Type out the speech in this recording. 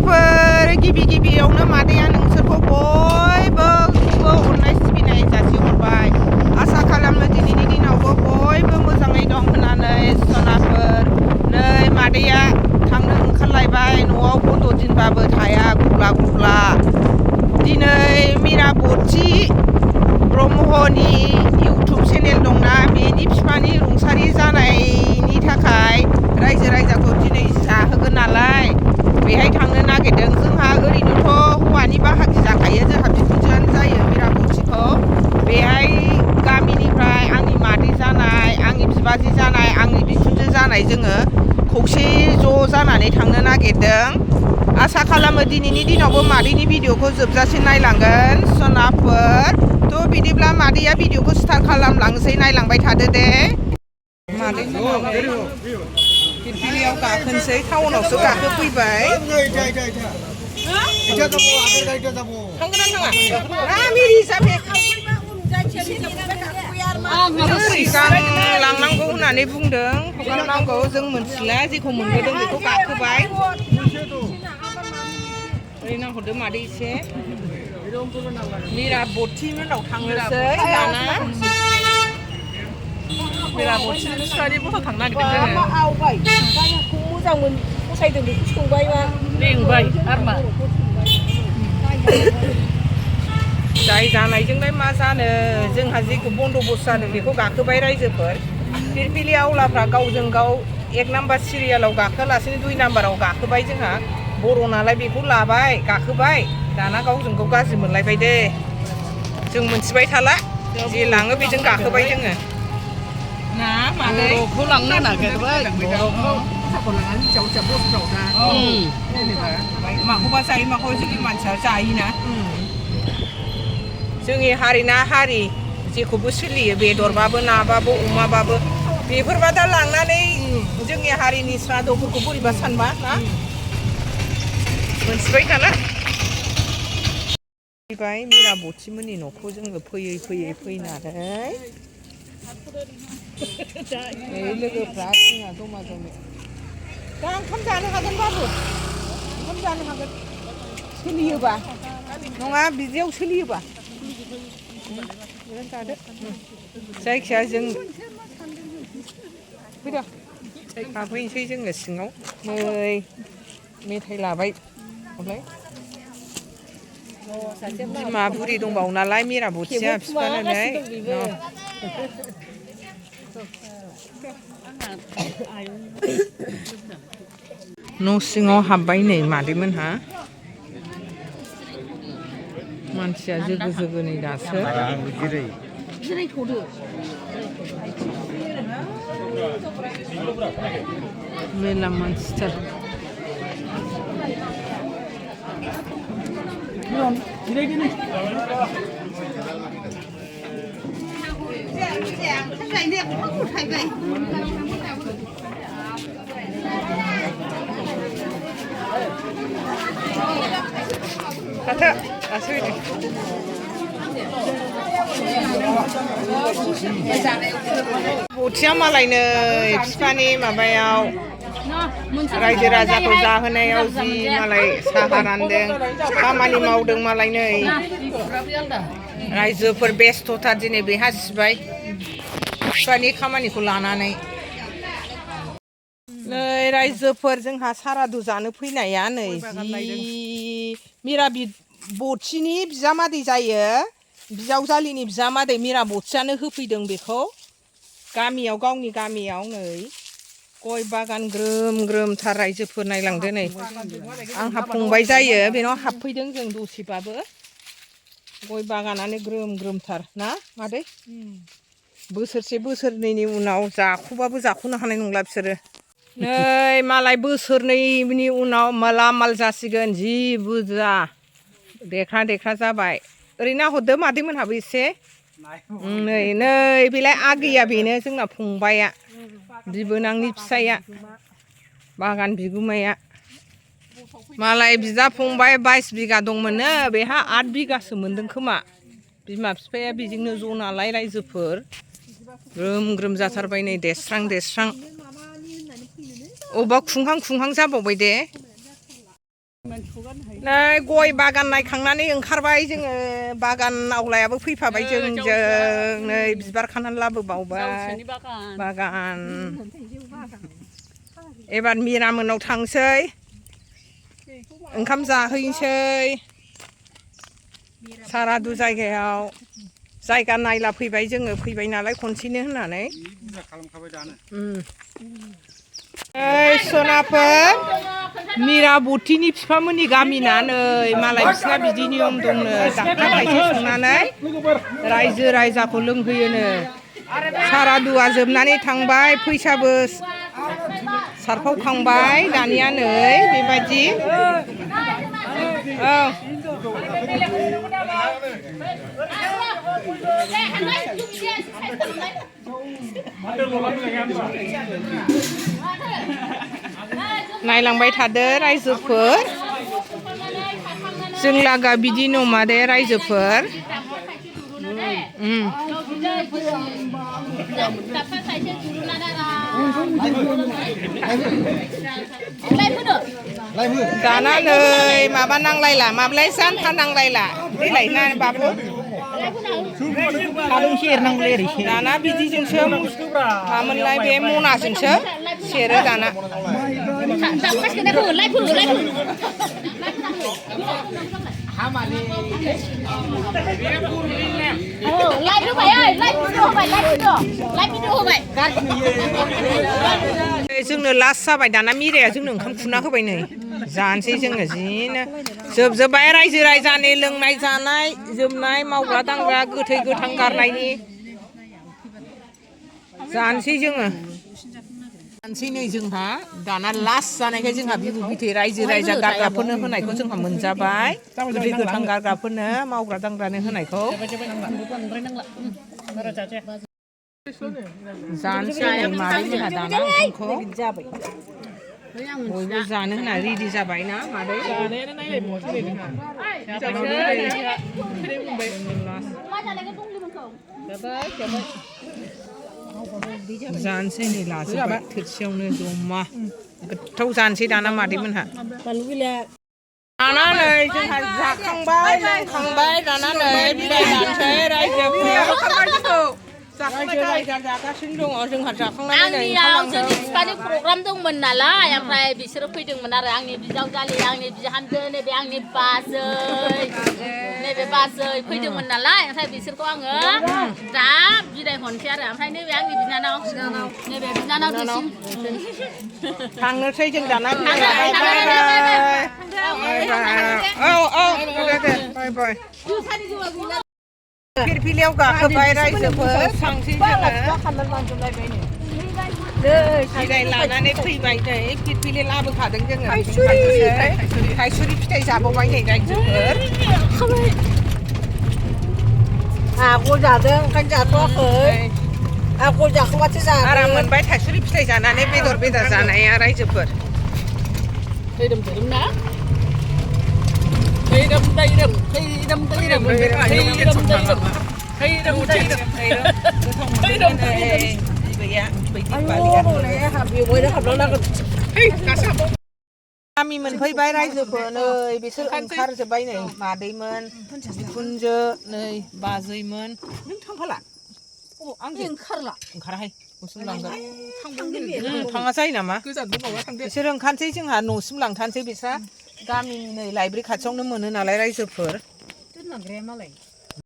फिसाफोर गिबियावनो मादैया नोंसोरखौ बयबो अननाय सिबिनाय जासिहरबाय। आसा खालामो दिनैनि दिनावबो बयबो मोजाङै दं होननानै। सनाफोर नै मादैया थांनो ओंखारलायबाय। न'आव गथ' दिनबाबो थाया गुग्ला दिनै मिराबती ब्रह्मनि इउटुब चेनेल दंना, बेनि बिफानि रुंसारि जानायनि थाखाय रायजो राजाखौ दिनै जाहोगोन नालाय बेहाय थांनो नागिरदों। जोंहा ओरैनोथ' हौवानि बाहागि जाखायो, जोंहा बिखुनजोआनो जायो मिराबतीखौ। बेहाय गामिनिफ्राय आंनि मादै जानाय, आंनि बिबाजै जानाय, आंनि बिखुनजो जानाय जोङो खौसे ज' जानानै थांनो नागिरदों। आसा खालामो दिनैनि दिनावबो मादैनि भिडिअ'खौ जोबजासे नायलांगोन सनाफोर। थ' बिदिब्ला मादैया भिडिअ'खौ स्टार्ट खालामलांसै, नायलांबाय थादो दे। मादै पिरपिलियाव गाखोनोसै, टाउनावसो गाखोफैबाय। सिगां लांनांगौ होननानै बुंदों, हगारनांगौ जों मोनथिला, जेखौ मोनबोदों बेखौ गाखोबाय। ओरै नाहरदो मादै एसे मिराबती मोनाव थांनोसै दाना। मिराबतीनि बिफानि गथ' थांनो नागिरदों जोङो। आवगाय गायखौ मोजां फसायदों बेखौ सोंबायबा बेंबाय आरो मा जाय जानायजोंलाय मा जानो, जोंहा जेखौ बन्द'बस्त जादों बेखौ गाखोबाय रायजोफोर। पिरपिलि आवलाफ्रा गावजों गाव 1 नाम्बार सिरियालाव गाखोलासिनो 2 नाम्बाराव गाखोबाय। जोंहा बर' नालाय बेखौ लाबाय गाखोबाय, दाना गावजों गाव गाज्रि मोनलायबाय दे। जों मोनथिबाय थाला, जे लाङो बेजों गाखोबाय जोङो ना मादै। बर'खौ लांनो नागिरबाय, माखौबा जायो माखौबा जोंनि मानसिया जायोना। जोंनि हारिना हारि जेखौबो सोलियो, बेदरबाबो नाबाबो अमाबाबो। बेफोरबा दा लांनानै जोंनि हारिनि स्रादफोरखौ बोरैबा सानबा ना, मोनथिबाय थाला। फैबाय मिराबती मोननि न'खौ जोङो फैयै फैनानै लोगोफ्रा जोंना जमा दा ओंखाम जानो हागोन बाबु, ओंखाम जानो हागोन सोलियोबा, नङा बिदियाव सोलियोबा जादो। जायखिया जों फैदो हाबहैनोसै जोङो सिङाव। नै मेथाइ लाबाय ओमफ्राय बिमा बुरि दंबावो नालाय मिराबतीया बिफानानै न' सिङाव हाबबाय नै मादैमोनहा। मानसिया जोगो नै दासो मेला मानसिथार। बथिया मालायनो बिफानि माबायाव रायजो राजाखौ जाहोनायाव जि मालाय साहा रानदों, खामानि मावदों मालाय। नै रायजोफोर बेस्थ'थार दिनै बेहा सिबाय बिफानि खामानिखौ लानानै। नै रायजोफोर जोंहा सारादु जानो फैनाया नै जि मिराबतीनि बिजामादै जायो, बिजावजालिनि बिजामादै मिराबतीयानो होफैदों बेखौ गामियाव, गावनि गामियाव। नै गय बागान ग्रोम थार रायजोफोर नायलांदो। नै आंहा फंबाय जायो, बेनाव हाबफैदों जों दसेबाबो। गय बागानानो ग्रोमथार ना मादै। बोसोरसे बोसोरनैनि उनाव जाख'बाबो जाख'नो हानाय नंला बिसोरो। नै मालाय बोसोरनैनि उनाव माल जासिगोन, जि बुरजा देख्रा जाबाय। ओरै नाहरदो मादैमोनहाबो एसे। नै बेलाय आगैया, बेनो जोंना फंबाया, बिबोनांनि फिसाया, बागान बिगुमाया। मालाय बिदा फंबाय 22 बिगा दंमोननो, बेहा 8 बिगासो मोनदों खोमा। बिमा बिफाया बेजोंनो ज' नालाय रायजोफोर ग्रोम जाथारबाय। नै देरस्रां अबेबा खुंहां जाबावबाय दे। नै गय बागान नायखांनानै ओंखारबाय जोङो बागान आवलायाबो फैफाबाय जोंजों नै बिबार खानानै लाबोबावबाय बागान एबार मिरामोनाव थांसै ओंखाम जाहैनोसै सारादु जायगायाव जायगा नायला फैबाय जोङो फैबाय नालाय खनसेनो होननानै सनाफोर मिराबतिनि बिफामोननि गामिना नै मालाय बिसिना बिदि नियम दंनो दाखा थाइसे संनानै रायजो राजाखौ लोंहोयोनो सारादुआ जोबनानै थांबाय फैसाबो सारफावखांबाय दानिया नै बेबायदि नायलांबाय थादो रायजोफोर जों लागा बिदि नङा दे रायजोफोर दाना नै माबा नांलायला माब्लाय जानथा नांलायला देलाय ना बाबु दाना बिदिजोंसो मामोनलाय बे मनाजोंसो सेरो दाना जोंनो लास्ट जाबाय दाना मिराया जोंनो ओंखाम खुना होबाय नै जानोसै जोङो जिनो जोबजोब्बाय रायजो राजानि लोंनाय जानाय जोमनाय मावग्रा दांग्रा गोथै गोथां गारनायनि जानोसै जोङो जानोसै नै जोंहा दाना लास्ट जानायखाय जोंहा बिबु बिथै रायजो राजा गारग्राफोरनो होनायखौ जोंहा मोनजाबाय गोथै गोथां गारग्राफोरनो मावग्रा दांग्रानो होनायखौ जानोसै नै मादैमोनहा दाना ओंखामखौ बयबो जानो होनना रेडि जाबाय ना मादै जानोसै नै लाजोबबाय थोरसियावनो जमा गोथाव जानोसै दाना मादैमोनहा दाना नै जोंहा जाखांबाय लोंखांबाय दाना नै बिदाय जानोसै रायजोफोर जागासिनो दङ जोंहा जाखांनानै आंनियाव जोंनि बिफानि प्रग्राम दंमोन नालाय ओमफ्राय बिसोरो फैदोंमोन आरो आंनि बिजावजालि आंनि बिहामजो नैबे आंनि बाजै फैदोंमोन नालाय ओमफ्राय बिसोरखौ आङो दा बिदाय हरनोसै आरो ओमफ्राय नैबे आंनि बिनानाव नैबे बिनानाव थांनोसै जों दाना बाय पिरपिलियाव गाखोबाय रायजोफोर थांसै बिदाय लानानै फैबाय नै पिरपिलि लाबोखादों जोङो थाइसुरि फिथाइ जाबावबाय नै रायजोफोर आगल जादों ओंखायनो जाथ'वाखै आगल जाखांबासो जागोन आराम मोनबाय थाइसुरि फिथाइ जानानै बेदर जानाया रायजोफोर ना Hidam dayram गामि मोनफैबाय रायजोफोर नै बिसोर ओंखारजोब्बाय नै मादैमोन बिखुनजो नै बाजैमोन नों थांफाला आं ओंखाराहाय न'सिम लांगोन थाङा जायो नामा बिसोर ओंखारसै जोंहा न'सिम लांथारसै बिस्रा गामिनि नै लाइब्रेरि खाथियावनो मोनो नालाय रायजोफोर